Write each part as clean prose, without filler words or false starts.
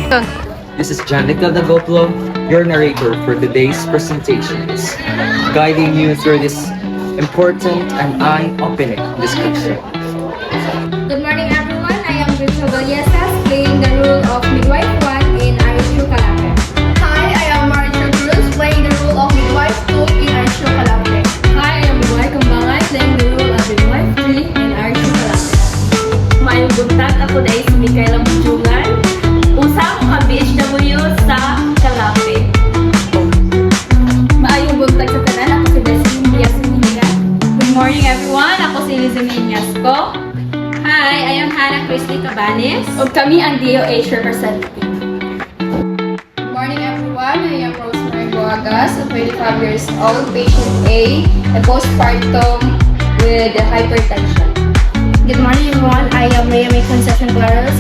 This is Janica Dagoplo, your narrator for today's presentations, guiding you through this important and eye-opening discussion. Good morning, everyone. I am Rachel Vallesas, playing the role of Midwife 1 in Arishu Calapet. Hi, I am Marcia Cruz, playing the role of Midwife 2 in Arishu Calapet. Hi, I am Midwife Kumbangay, playing the role of Midwife 3 in Arishu Calapet. Mayong buntag, ako dahil si Micaela Bujungan. Usang ka BHW sa Calapet. Maayong buntag sa tanan, ako si Desi Diaz Sinigan. Good morning everyone! Ako si Lizzie Gasco. Hi, I am Hannah Christy Cabanes. Ug kami ang DOH representative. Good morning, everyone. I am Rosemary Boagas, 25 years old, patient A, a postpartum with hypertension. Good morning, everyone. I am Rhea May Concepcion Claros,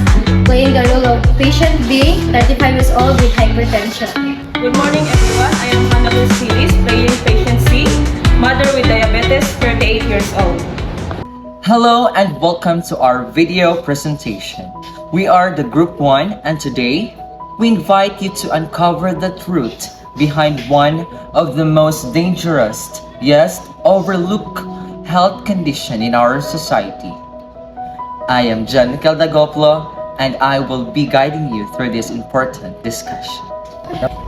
playing the role of patient B, 35 years old with hypertension. Good morning everyone. I am Hannah Lucilis, playing patient C, mother with diabetes, 38 years old. Hello and welcome to our video presentation. We are the Group 1 and today, we invite you to uncover the truth behind one of the most dangerous, yes, overlooked health condition in our society. I am Janica Dagoplo and I will be guiding you through this important discussion.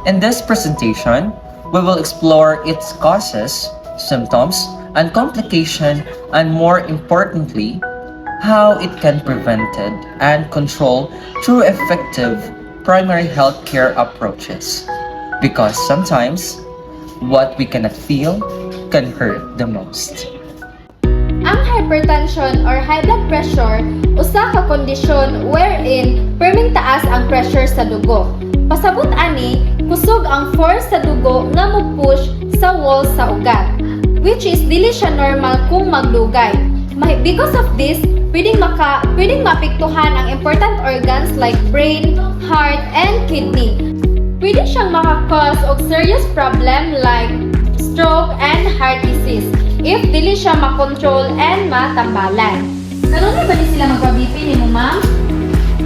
In this presentation, we will explore its causes, symptoms, and complication, and more importantly, how it can be prevented and controlled through effective primary health care approaches. Because sometimes, what we cannot feel can hurt the most. Ang hypertension or high blood pressure usa ka kondisyon wherein perming taas ang pressure sa dugo. Pasabot ani, kusog ang force sa dugo nga mo-push sa wall sa ugat, which is dili siya normal kung magdugay. Because of this, pwedeng maapektuhan ang important organs like brain, heart, and kidney. Pwede siyang maka-cause og serious problem like stroke and heart disease if dili siya makontrol and matambalan. Kanunay ba di sila magpa-BP ni mo, ma'am?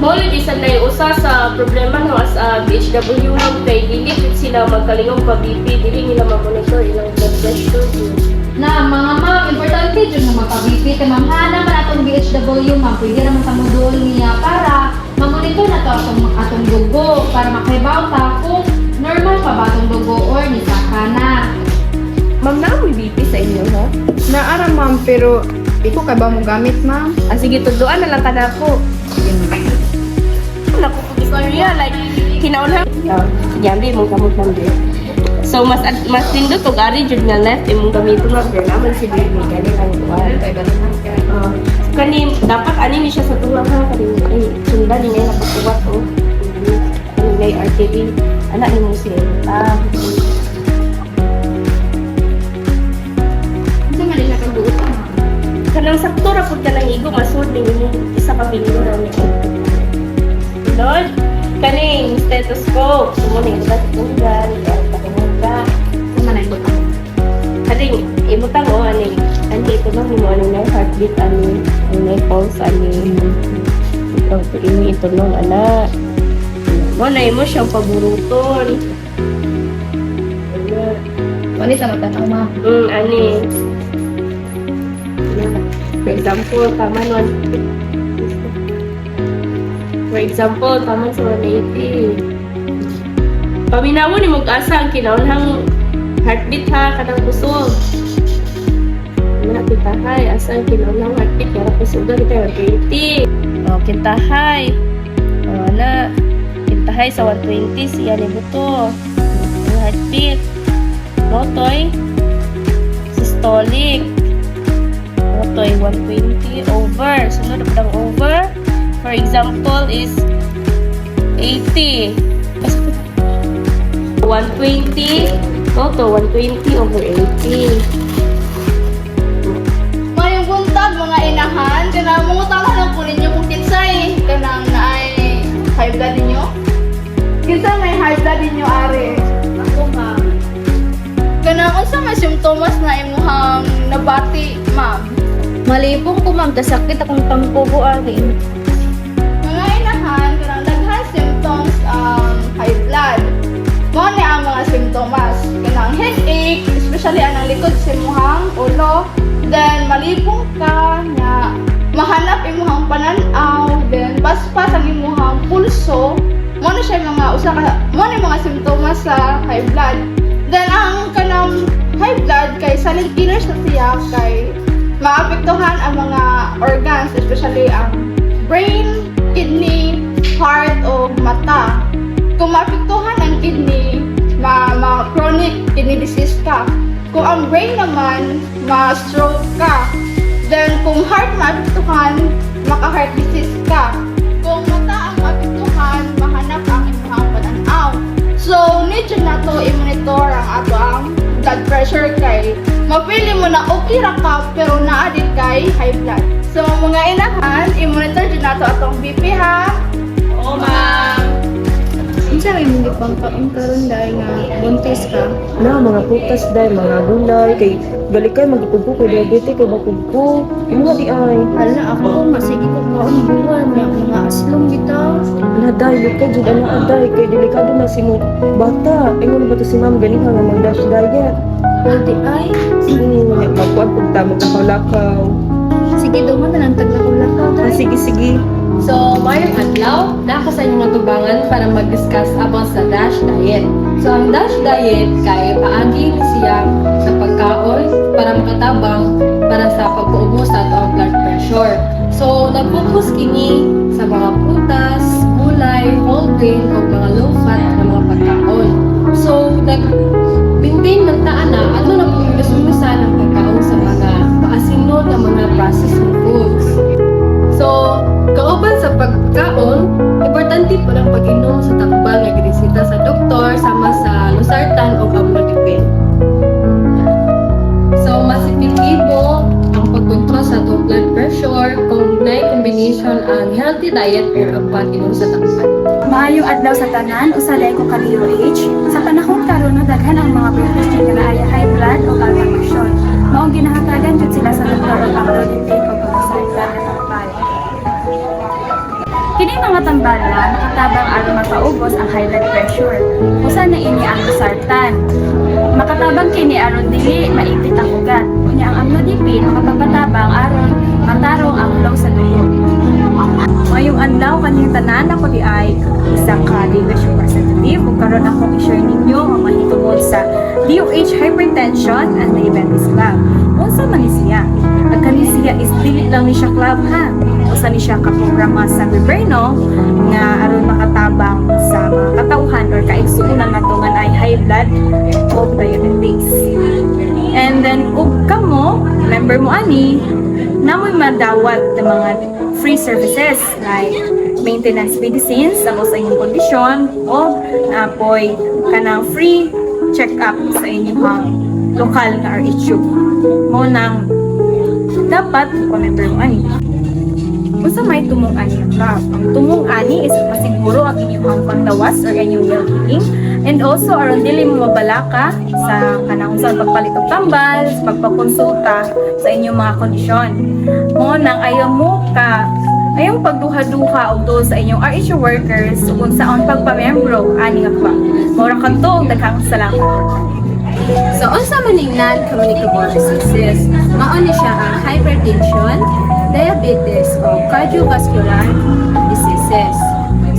Maulit isa na yung usa sa problema ng sa BHW kay dili sila magkalingong pa-BP, dili nila ma-monitor ilang blood pressure. Na mga ma'am, importante dyan na magpa-BP. Kaya ma'am, hana man atong BHW, ma'am, pwede naman sa modul niya para mamonitor na to atong dugo para makahibaw ta kung normal pa ba atong dugo or nisaka na. Ma'am, may BP sa inyo, ha? Naara, ma'am, pero di ko kay ba mo gamit, ma'am? Sige, tuduan na lang ka na po. Naku, Victoria, like, kinaunang. Yambi, mong kamot lang din. So, mas tindot o gari dyan nga left, imong gamito nga, pero naman si baby, kani lang tuwan. Kani, dapat ani ni siya sa tulang ha, kani, sundan ni ngayon napatuwat o. Kani ngay RTD, anak ni mo siya. Kasi mali siya kang duot. Kanang sakto ra pud ka nang igo masud ning isa ka bildo na ni. Lord, kaning stethoscope, sumo ni ba tunggal, ka. Sama na ibutang. Kading ibutang o ani, ito lang mo ano na heartbeat ani, ano pulse ani. Ito lang ana. Mo na imo siyang paburuton. Wali sa matanaw, ma'am. Ani. For example, taman sa 180. Paminawo ni mag-asa ang kinaunhang heartbeat ha, kanang kusog. Kintahay, asa ang kinaunhang heartbeat, kaya kusugan kita 120. Kintahay. Kintahay sa 120, siya ni buto. Ang heartbeat. Motoy. Systolic. Motoy 120 over. Sunod ang over. For example is 80. 120. Moto 120 over 80. Mayong buntag, mga inahan, kanang mungutalan lang po ninyo kung kinsay, kanang naay high blood ninyo. Kinsay may high blood ninyo, are? Ako, ma'am. Kanang unsa may simptomas na imuhang nabati, ma'am? Malipong ko, ma'am. Dasakit akong tangkubo, ari. Mga inahan, kanang daghan symptoms likod sa imuhang ulo. Then malipong ka na mahanap imuhang pananaw. Then paspas ang imuhang pulso. Mo na siya mga simptomas sa high blood. Then ang kanang high blood kay silent killer sa siya kay maapektuhan ang mga organs, especially ang brain, kidney, heart o mata. Kung maapektuhan ang kidney, chronic kidney disease ka. Kung ang brain naman, ma-stroke ka. Then kung heart maapektuhan, maka-heart disease ka. Kung mata ang maapektuhan, mahanap ang imong pananaw. So, need yun na to i-monitor ang ato ang blood pressure kay mapili mo na okay ra ka pero naa din kay high blood. So, mga inahan, i-monitor dyan na to atong BP ha. Oo, ma'am. Unsa may mga pangkaon karon dahil nga buntis ka? Na mga putas dai, mga gulay kay galikay magpugpo ko diabetes kay magpugpo. Imo di ay. Hala ako masigi ko kaon buwan mga aslong bitaw. Na dai ka jud ana dai kay delikado na simo bata. Ingon ba to si ma'am ganing nga mag-dash diet. Pwede ay. Magkuan pug tamo lakaw-lakaw. Sige daw man nang taglakaw-lakaw dai. Sige. So, mayroong adlaw na ako sa inyong natubangan para mag-discuss about sa DASH diet. So, ang DASH diet kay paagi siya sa pagkaon para makatabang para sa pagpuubos sa atong blood pressure. So, nag-focus kini sa mga prutas, gulay, whole grain o mga low-fat na mga pagkaon. So, nag-maintain ng taan na ano na pong gusto-gusto ng pagkaon sa mga maasinod na mga processed foods. So, kauban sa pagkaon, importante po ang pag-inom sa takbal nga ginisita sa doktor sama sa losartan o amlodipine. So, mas epektibo ang pagkontrol sa atong blood pressure kung may combination ang healthy diet o ang pag-inom sa takbal. Maayong adlaw sa tanan, usaday ko ka DOH. Sa panahon karon na daghan ang mga benepisyo nga naaya high blood o hypertension. Maong ginahatagan jud sila sa doktor o amlodipine o pagkasaitan na takbal. Kini mga tambala makatabang aron makaubos ang high blood pressure. Usa na ini ang losartan. Makatabang kini aron dili maipit ang ugat. Unya ang amlodipine makapapatabang aron matarong ang flow sa dugo. Ngayong adlaw kaniyang tanan ako di ay isang ka-leadership representative ug karon akong i-share ninyo ang mahitungod sa DOH hypertension and diabetes club. Unsa man ni siya? Ang kani siya is dili lang ni siya club ha. Usa ni siya ka programa sa gobyerno nga aron makatabang sa mga katauhan or kaigsuonan natungan ay high blood o diabetes. And then ug kamo, member mo ani, namoy madawat ng mga free services like maintenance medicines sa inyong kondisyon o apoy kanang free check-up sa inyong lokal na RHU. Mo nang dapat kung member mo ani. Unsa may tumong ani ang club? Ang tumong ani is masiguro ang inyong pagtawas or inyong well-being and also aron dili mo mabalaka sa kanang unsang pagpalit og tambal, sa pagpakonsulta sa inyong mga kondisyon. Mo nang ayong pagduha-duha og doon sa inyong RHU workers kung saan pagpamembro ani nga club. Mura kadto og daghang salamat. So, unsa man ning non-communicable diseases? Mao ni siya ang hypertension, diabetes o cardiovascular diseases.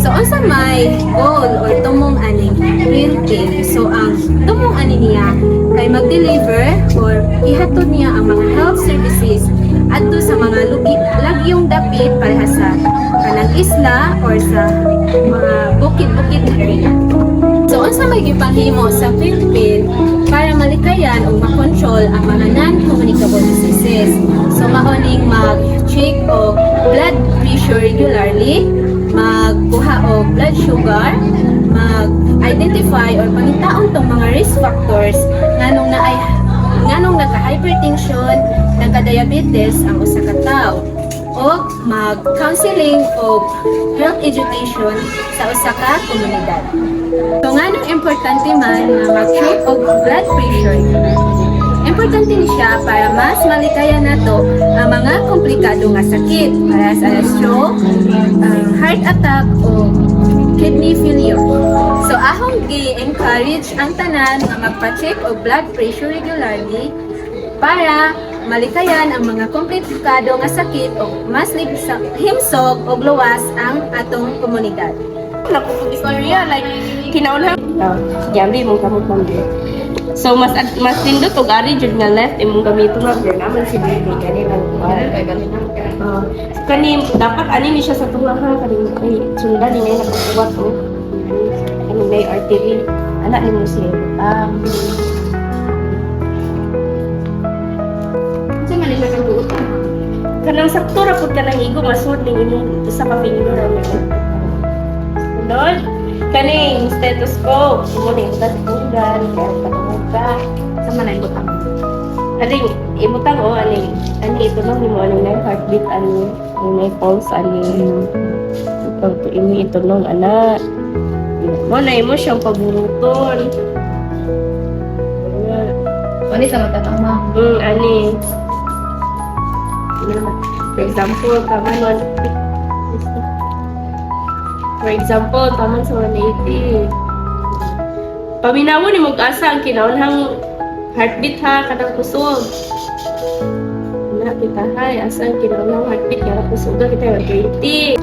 So, unsa may goal or tumong aning health. So, ang tumong ani niya kay mag-deliver or ihatod niya ang mga health services adto sa mga lagyong dapit pareha sa kanang isla or sa mga bukid-bukid na area. So, unsa may gipahimo sa Philippines para malikayan o makontrol ang mga non-communicable diseases. So, mahuning mag-check o blood pressure regularly, magkuha o blood sugar, mag-identify or pangitaon tong mga risk factors nganong nagka-hypertension, nagka-diabetes ang usa ka tawo, o mag-counseling o health education sa usa ka komunidad. So nganong importante man na mag-check og blood pressure? Importante ni siya para mas malikayan nato ang mga komplikado nga sakit para sa stroke, heart attack o kidney failure. So ahong gi-encourage ang tanan nga magpa-check og blood pressure regularly para malikayan ang mga komplikado nga sakit o mas himsog o luwas ang atong komunidad. Nakuha istorya like kinaulang Yambi mong kamot lang din. So mas nindot og ari jud nga left imong gamiton na gyud naman si baby kani lang kuan. Kani dapat ani ni siya sa tulahan kani ay sundan ni nakakuwat o. Kani may artery anak ni mo siya. Kasi man siya kaguot. Kanang sakto ra pud kanang igo masud ning imong usa ka finger ra ni. Lord, kaning stethoscope, mo ning tatugan, kaya patungod ka. Sama na ibutang. Aling imutang o ani ito lang mo ani na heartbeat ani may pulse ani ito ini ito nung anak. Mo na imo siyang paburuton. Ano sa matatama? Ani. For example, taman sa 180. Paminawo ni mag-asa ang kinaunhang heartbeat ha, kanang kusog. Na kita hay, asa ang kinaunhang heartbeat kanang kusog kita 120.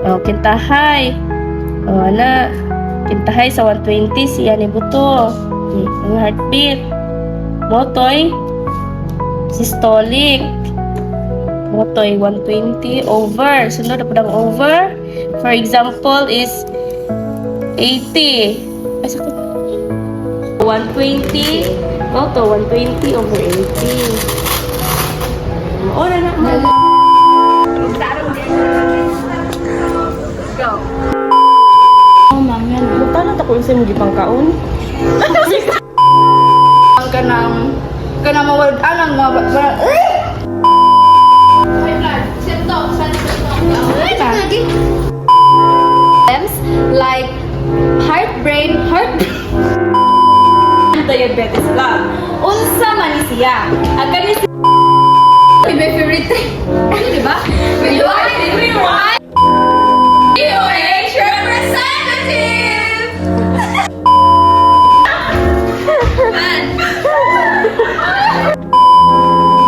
Oh, kintahay. Oh, ana. Kintahay sa 120 siya ni buto. Ang heartbeat. Motoy systolic. Motoy 120 over. Sunod na po ng over. For example is 80. Ay, sakto. 120. Moto 120 over 80. Oras na. Go. Oh, ma'am yan. Buta na tako sa mga pangkaon. Ang kanang mawad anang mga like heartbrain, Diabetes lang. unsa man ni siya. Ang kani my favorite. Di ba? Rewind. DOH representative.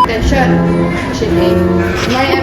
Attention. Shit. Mari